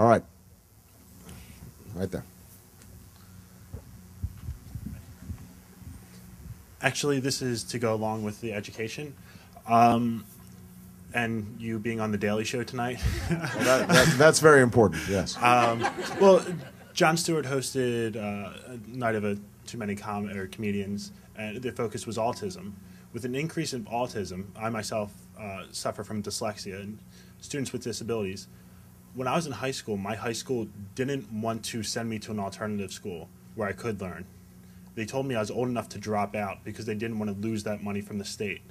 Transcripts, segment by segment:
All right. Right there. Actually, this is to go along with the education. And you being on the Daily Show tonight. Well, that's very important, yes. Well, Jon Stewart hosted a night of too many comedians, and the focus was autism. With an increase in autism, I myself suffer from dyslexia and students with disabilities. When I was in high school, my high school didn't want to send me to an alternative school where I could learn. They told me I was old enough to drop out because they didn't want to lose that money from the state.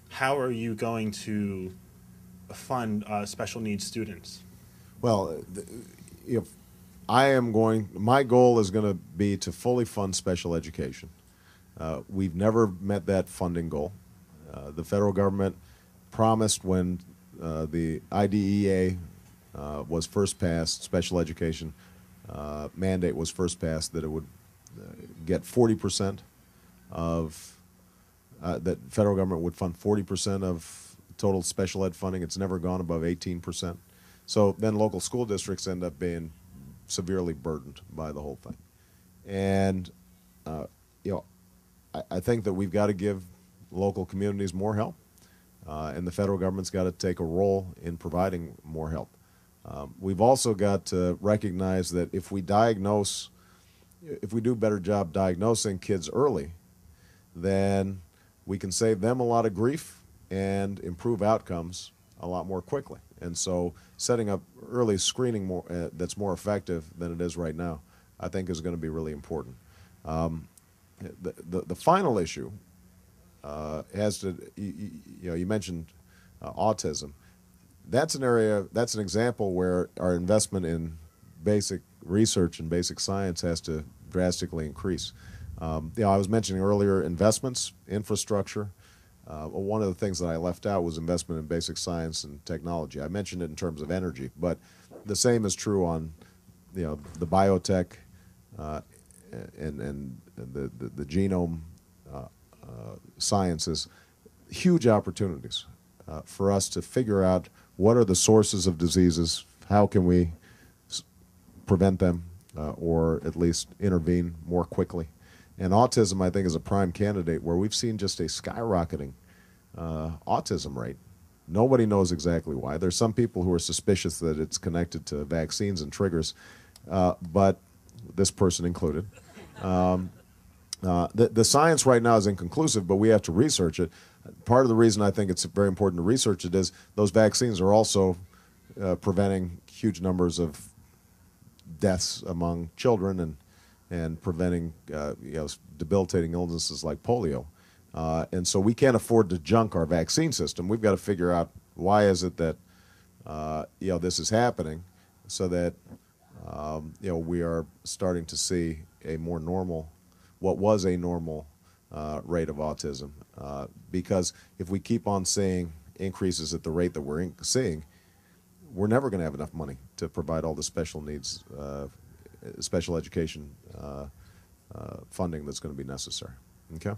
How are you going to fund special needs students? Well, if my goal is going to be to fully fund special education. We've never met that funding goal. The federal government promised when the IDEA was first passed, special education mandate was first passed, that it would get 40% of, that federal government would fund 40% of total special ed funding. It's never gone above 18%. So then local school districts end up being severely burdened by the whole thing. And, I think that we've got to give local communities more help, and the federal government's got to take a role in providing more help. We've also got to recognize that if we do a better job diagnosing kids early, then we can save them a lot of grief and improve outcomes a lot more quickly. And so setting up early screening that's more effective than it is right now, I think is going to be really important. The final issue has to, you mentioned autism. That's an example where our investment in basic research and basic science has to drastically increase. I was mentioning earlier investments, infrastructure. One of the things that I left out was investment in basic science and technology. I mentioned it in terms of energy, but the same is true on, the biotech and the genome sciences. Huge opportunities for us to figure out what are the sources of diseases, how can we prevent them, or at least intervene more quickly. And autism, I think, is a prime candidate where we've seen just a skyrocketing autism rate. Nobody knows exactly why. There's some people who are suspicious that it's connected to vaccines and triggers, but this person included. The science right now is inconclusive, but we have to research it. Part of the reason I think it's very important to research it is those vaccines are also preventing huge numbers of deaths among children and preventing debilitating illnesses like polio. And so we can't afford to junk our vaccine system. We've got to figure out why is it that this is happening, so that we are starting to see a more normal, what was a normal rate of autism. Because if we keep on seeing increases at the rate that we're seeing, we're never going to have enough money to provide all the special needs, special education funding that's going to be necessary. Okay?